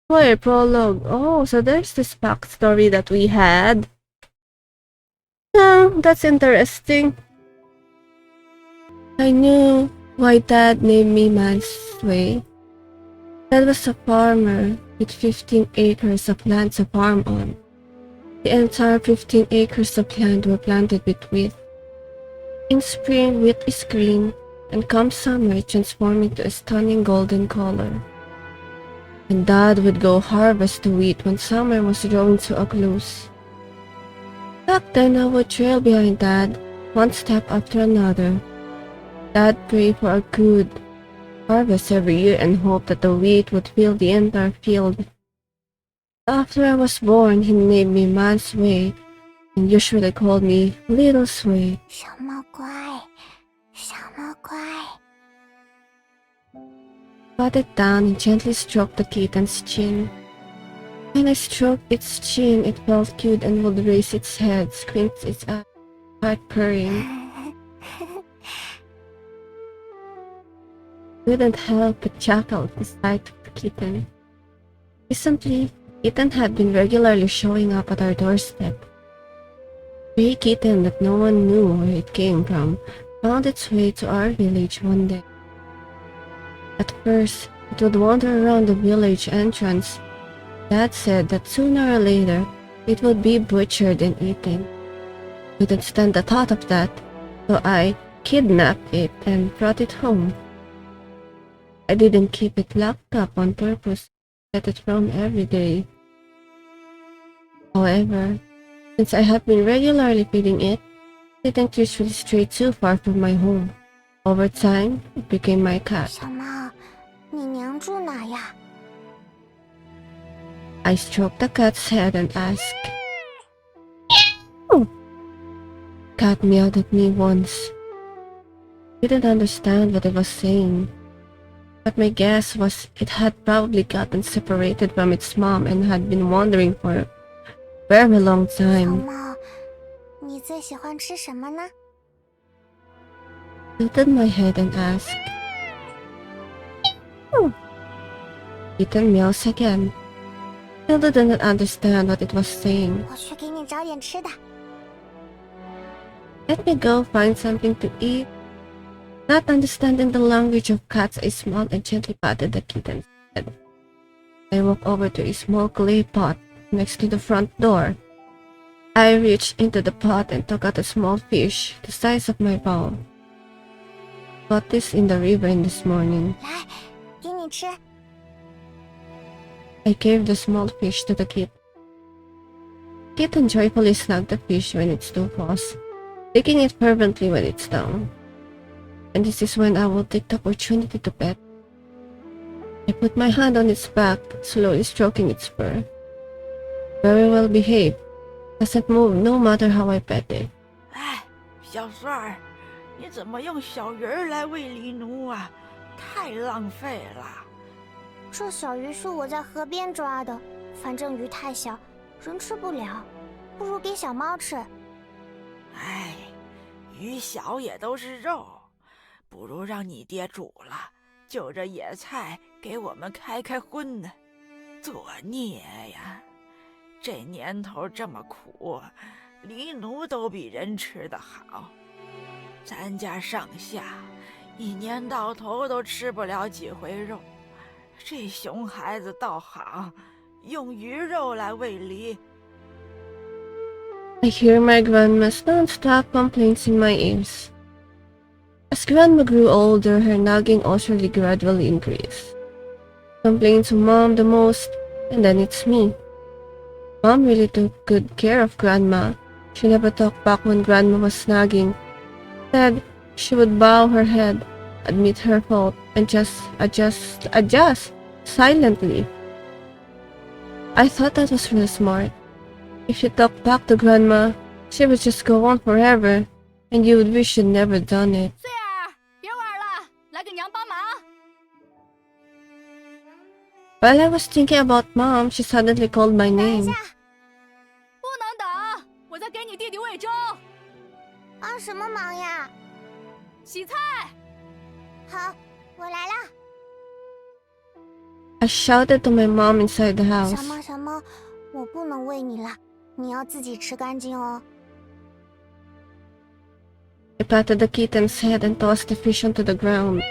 Why a prologue? Oh, so there's this backstory that we had. Oh, that's interesting. I knew why Dad named me Mansway. Dad was a farmer with 15 acres of land to farm on. The entire 15 acres of land were planted with wheat. In spring, wheat is green, and come summer, transforming to a stunning golden color. And Dad would go harvest the wheat when summer was drawing to a close. Back then, I would trail behind Dad, one step after another. Dad prayed for a good harvest every year and hoped that the wheat would fill the entire field. After I was born, he named me Man Sway and usually called me Little Sway. 小猫乖，小猫乖。 Pat it down and gently stroked the kitten's chin. When I stroked its chin, it felt cute and would raise its head, squint its eyes, start purring. Couldn't help but chuckle at the sight of the kitten. Recently, the kitten had been regularly showing up at our doorstep. A stray kitten that no one knew where it came from found its way to our village one day. At first, it would wander around the village entrance. Dad said that sooner or later, it would be butchered and eaten. Couldn't stand the thought of that, so I kidnapped it and brought it home. I didn't keep it locked up on purpose to get it from every day. However, since I have been regularly feeding it, it didn't usually stray too far from my home. Over time, it became my cat. 小猫，你娘住哪呀？ I stroked the cat's head and asked. Oh! Cat meowed at me once. Didn't understand what it was saying, but my guess was it had probably gotten separated from its mom and had been wandering for a very long 小 time. 猫，你最喜欢吃什么呢？ Tilted my head and asked. Oh! Kitten meows again. Tilda didn't understand what it was saying. 我去给你找点吃的。 Let me go find something to eat. Not understanding the language of cats, I smiled and gently patted the kitten's head. I walked over to a small clay pot next to the front door. I reached into the pot and took out a small fish the size of my palm. Caught this in the river this morning. 来，给你吃。 I gave the small fish to the kitten. Kitten joyfully snagged the fish when its two paws, licking it fervently with its tongue. And this is when I will take the opportunity to pet. I put my hand on its back, slowly stroking its fur. Very well behaved, doesn't move no matter how I pet it. 哎，小孙儿，你怎么用小鱼儿来喂狸奴啊？太浪费了。 这小鱼是我在河边抓的，反正鱼太小，人吃不了，不如给小猫吃。哎，鱼小也都是肉，不如让你爹煮了，就着野菜给我们开开荤呢。作孽呀！这年头这么苦，狸奴都比人吃得好。咱家上下一年到头都吃不了几回肉。 这熊孩子倒好，用鱼肉来喂狸。 I hear my grandma's non-stop complaints in my ears. As grandma grew older, her nagging also gradually increased. Complained to mom the most, and then it's me. Mom really took good care of grandma. She never talked back when grandma was nagging. Instead, she would bow her head, admit her fault, and just adjust silently. I thought that was really smart. If you talked back to grandma, she would just go on forever, and you would wish you'd never done it. 穗儿，别玩了，来给娘帮忙。 While I was thinking about mom, she suddenly called my 等一 name. 下，不能等，我在给你弟弟喂粥、帮什么忙呀？洗菜。好，我来了。I shouted to my mom inside the 小 house. 猫小猫，我不能喂你了，你要自己吃干净哦。 I patted the kitten's head and tossed the fish onto the ground.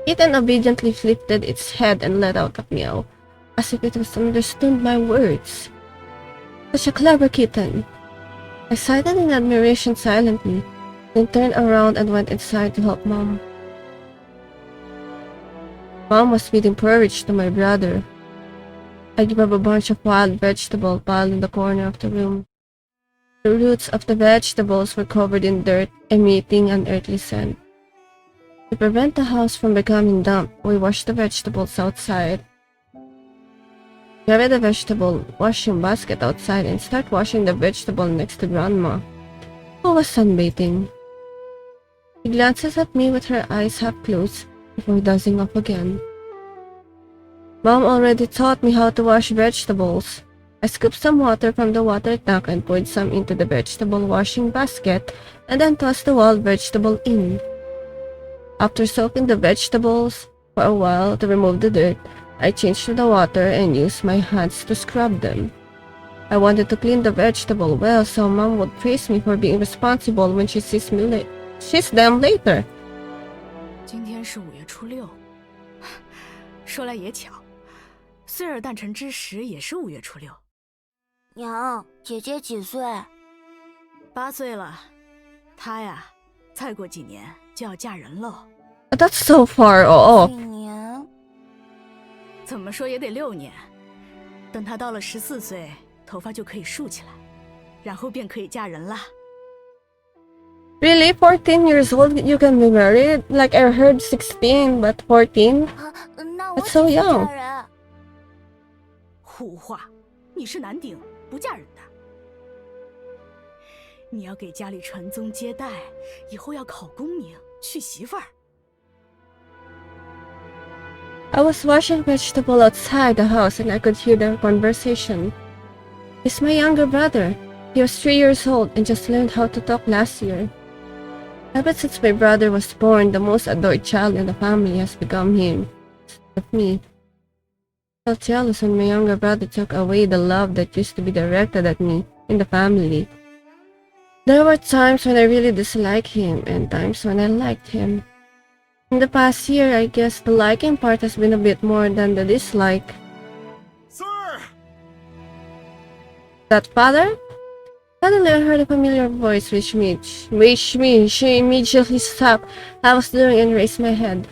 Kitten obediently lifted its head and let out a meow, as if it was understood my words. Such a clever kitten. I sighed in admiration silently, then turned around and went inside to help Mom. Mom was feeding porridge to my brother. I grabbed a bunch of wild vegetable piled in the corner of the room. The roots of the vegetables were covered in dirt, emitting an earthly scent. To prevent the house from becoming damp, we washed the vegetables outside. Carry the vegetable washing basket outside and start washing the vegetable next to Grandma, who was sunbathing. She glances at me with her eyes half closed before dozing off again. Mom already taught me how to wash vegetables. I scooped some water from the water tank and poured some into the vegetable washing basket and then tossed the wild vegetable in. After soaking the vegetables for a while to remove the dirt, I changed to the water and used my hands to scrub them. I wanted to clean the vegetable well so Mom would praise me for being responsible when she sees them later. 今天是5月初6，说来也巧，岁儿诞辰之时也是5月初6。娘，姐姐几岁？8岁了，她呀，再过几年就要嫁人喽。That's so far off. 几年？怎么说也得6年。等她到了14岁，头发就可以竖起来，然后便可以嫁人啦。Really? 14 years old you can be married? Like I heard 16, but 14? 那我 That's so 几岁 young. 嫁人？胡话，你是男丁，不嫁人的。你要给家里传宗接代，以后要考功名，娶媳妇儿。I was washing vegetable outside the house and I could hear their conversation. He's my younger brother. He was 3 years old and just learned how to talk last year. Ever since my brother was born, the most adored child in the family has become him. Of me. I felt jealous when my younger brother took away the love that used to be directed at me in the family. There were times when I really disliked him and times when I liked him. In the past year, I guess the liking part has been a bit more than the dislike. Sir! That father? Suddenly I heard a familiar voice reach me. She immediately stopped what I was doing and raised my head.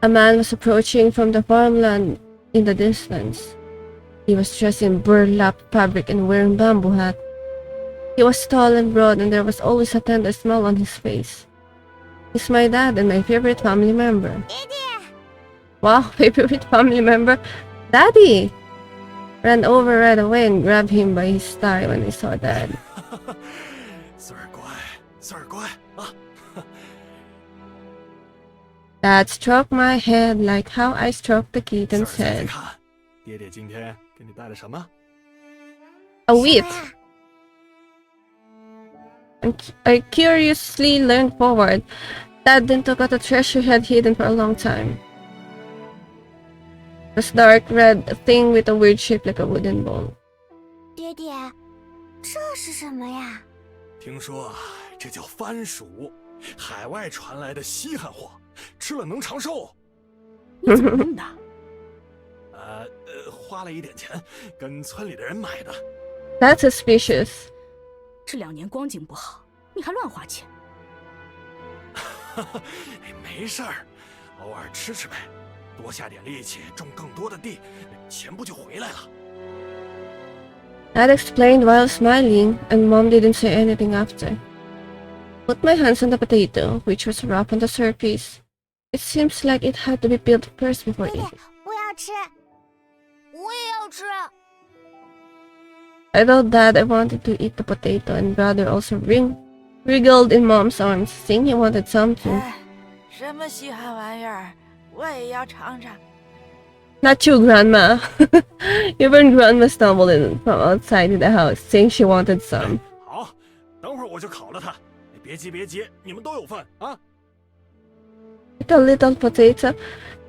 A man was approaching from the farmland in the distance. He was dressed in burlap fabric and wearing bamboo hat. He was tall and broad and there was always a tender smile on his face. He's my dad and my favorite family member. Wow, favorite family member? Daddy! Ran over right away and grabbed him by his tie when I saw Dad. 孙儿乖，孙儿乖啊！ Dad stroked my head like how I stroked the 孙儿 kitten's 猜猜 head. 看，爹爹今天给你带了什么？ A wheat. I curiously leaned forward. Dad then took out a treasure he had hidden for a long time. It was dark red, a thing with a weird shape like a wooden bowl. 爹爹，这是什么呀？听说啊，这叫番薯，海外传来的稀罕货，吃了能长寿。你怎么弄的？花了一点钱，跟村里的人买的。 That's suspicious. 这2年光景不好，你还乱花钱。没事儿，偶尔吃吃呗，多下点力气，种更多的地，钱不就回来了？ Dad explained while smiling, and Mom didn't say anything after. Put my hands on the potato, which was rough on the surface. It seems like it had to be peeled first before 爹爹 eating. 我要吃，我也要吃。 I told Dad I wanted to eat the potato, and brother also wriggled in Mom's arms, saying he wanted some too. 哎，什么稀罕玩意儿，我也要尝尝。 Not you, Grandma. Even Grandma stumbled in from outside the house, saying she wanted some. 好，等会儿我就烤了它。别急别急，你们都有份啊。Little potato,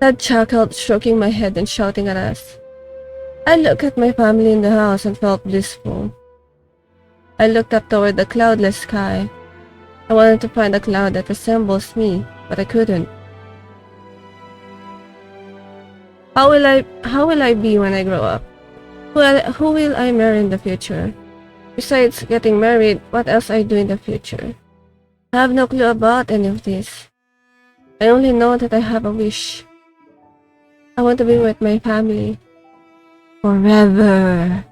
Dad chuckled, stroking my head and shouting at us. I looked at my family in the house and felt blissful. I looked up toward the cloudless sky. I wanted to find a cloud that resembles me, but I couldn't. How will I be when I grow up? Who will I marry in the future? Besides getting married, what else I do in the future? I have no clue about any of this. I only know that I have a wish. I want to be with my family. Forever.